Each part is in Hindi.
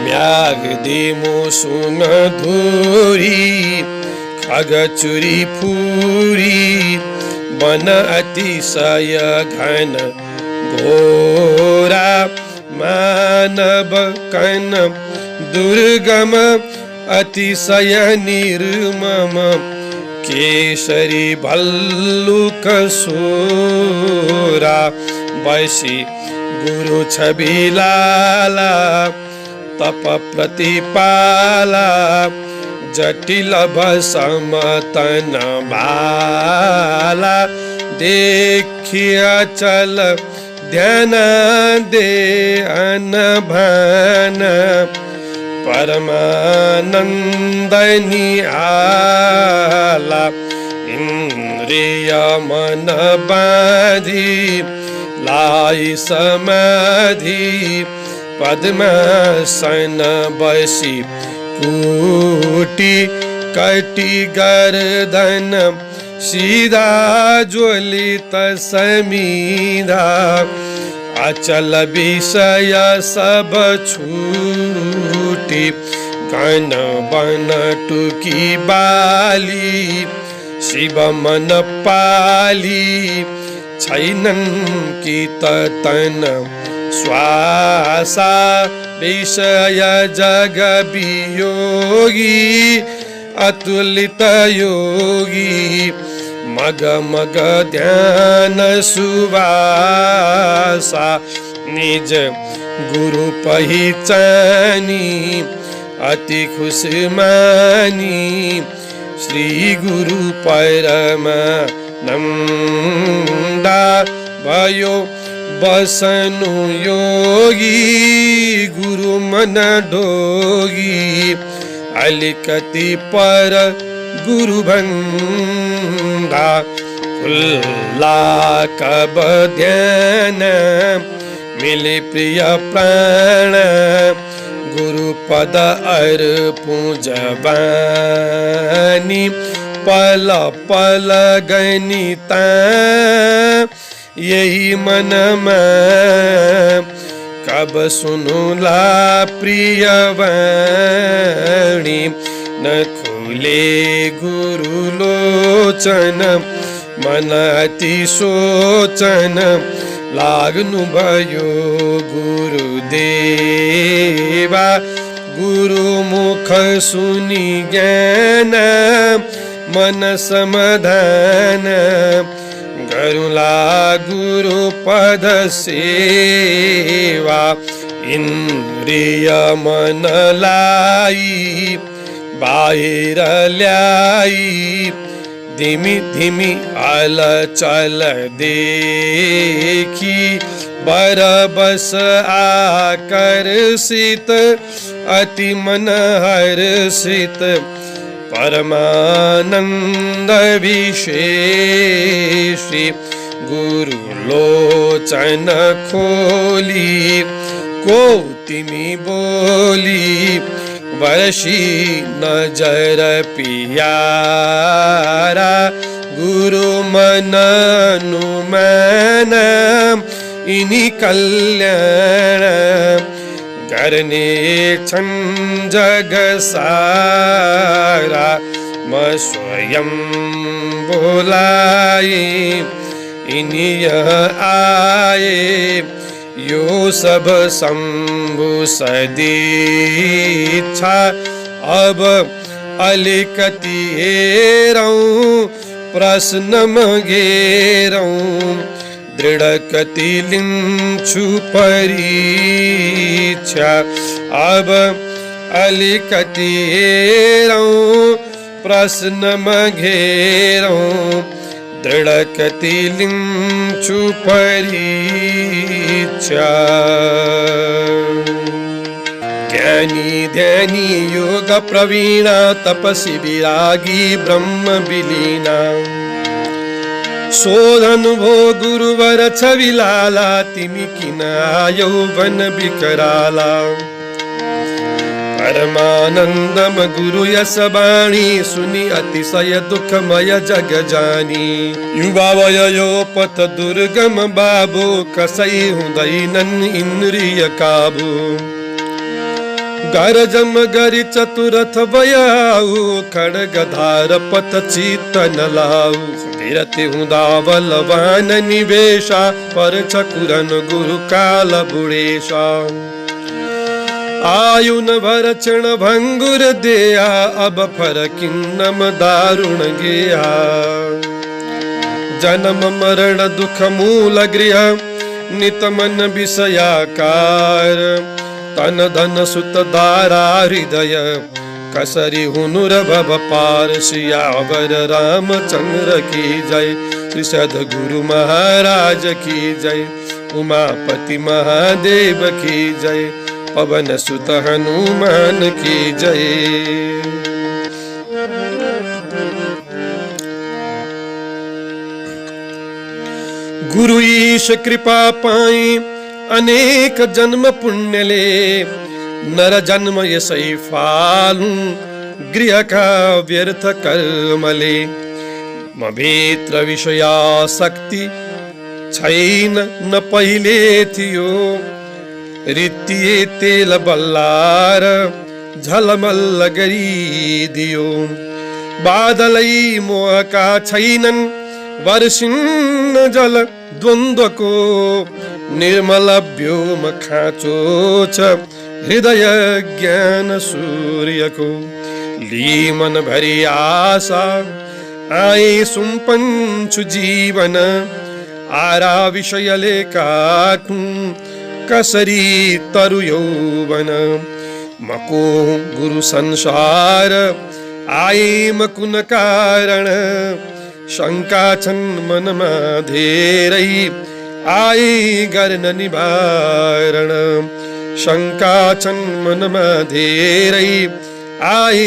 म्याग दिमो सुन धुरी खगचुरी फूरी वन अतिशय घन घोरा मानव कन दुर्गम अतिशय निर्मम केसरी भल्लुक सोरा वैशी गुरु छवि लाला तप प्रतिपाला जटिल भसमतन बाला देखिया चल ध्यान दे अनभान परमानंदनी आला इंद्रिय मन बाधी लाई समाधि पद्मासन बसी कूटी कटी गर्दन सीधा ज्वलित समीधा अचल विषय सब छूटी कन बन टुकी बाली शिव मन पाली छैनन की तन श्वासा विषय जग वियोगी अतुलित योगी मग मग ध्यान सुवासा निज गुरु पहिचानी अति खुश मानी श्री गुरु परमानंदा भयो बसनु योगी गुरु मन डोगी अलिकति पर गुरु बंदा खुल्ला कब ध्यान मिले प्रिय प्राण गुरु पद अर्पू जवानी पल पल गणिता यही मन में कब सुनुला प्रिय वाणी न खुले गुरु लोचन मन अति सोचन लागनु भयो गुरुदेवा गुरु मुख सुनि ज्ञान मन समाधान गरुला गुरु पद सेवा इंद्रिय मन लाई बाहिर ल्याई धिमी धिमी हल चल देखी बरबस आकर्षित अति मन हर्षित परमानंद विशेषी गुरु लोचन खोली कोतिमी बोली वर्षी नजर पियारा गुरु मन अनुमान इनी कल्याण करने छन जग सारा म स्वयं बोलाए इन्हीं आए यो सब शंभु सदीच्छा अब अलिकति हेरऊं प्रश्न मगेरऊं दृढ़ कति लिंचु परीक्षा अब अलिकति हेरऊं प्रश्न मगेरऊं दृढ़ कति लिंचु परीक्षा ज्ञानी ध्यानी योग प्रवीणा तपसी विरागी ब्रह्म विलीना शोधन भो गुरुवर छवि लाला तिमी किन आयौ वन विकराला परमानंदम गुरु यस बाणी सुनि अतिशय दुखमय जग जानी युवा वयो पथ दुर्गम बाबो कसै हुँदैनन् इन्द्रिय काबु गरजम गरी चतुरथ बयाऊ खड्गधार पथ चितन लाऊ विरति हुँदा बलवान निवेशा पर चकुरन गुरु काल बुढेशा आयुन भर क्षण भंगुर देया अब फरकिन्नम दारुण गेया जन्म मरण दुख मूल गृह नित मन विषयाकार तन धन सुत दारा हृदय कसरी हुनुर भव पार सियावर रामचंद्र की जय श्री सद्गुरु महाराज की जय उमापति महादेव की जय पवन सुत हनुमान की जय। गुरु ईश कृपा पाई अनेक जन्म पुण्य ले नर जन्म यसै फालू गृह का व्यर्थ कर्मले मभित्र विषयासक्ति छैन न पहिले थियो रित्तिए तेल बल्लार झलमल गरिदियो बादलै मोहका छैनन् वर्षिन्न जल द्वन्द्वको निर्मल व्योम खाँचो छ हृदय ज्ञान सूर्यको लीमन भरि आशा आए सुम्पन्छु जीवन आरा विषयले काटू कसरी तरु यौवन मको गुरु संसार आए मकुन कारण शंका छन् मनमा धेरै आए गर्न निवारण शंका छन् मनमा धेरै आए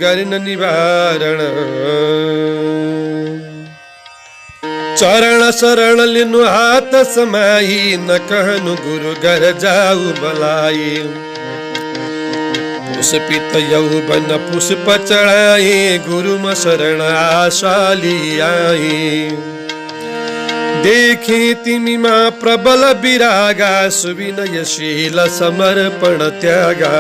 गर्न निवारण चरण शरण लिनु हात समाई न कहनु गुरु घर जाऊ बलाई पुष्पित यौवन पुष्प चढ़ाए गुरु म शरण आशा लियाए देखे तिमीमा प्रबल विरागा सुविनयशील समर्पण त्यागा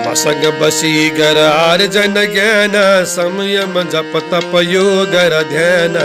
मसग बसी गर आर्जन ज्ञान संयम जप तप योग ध्यान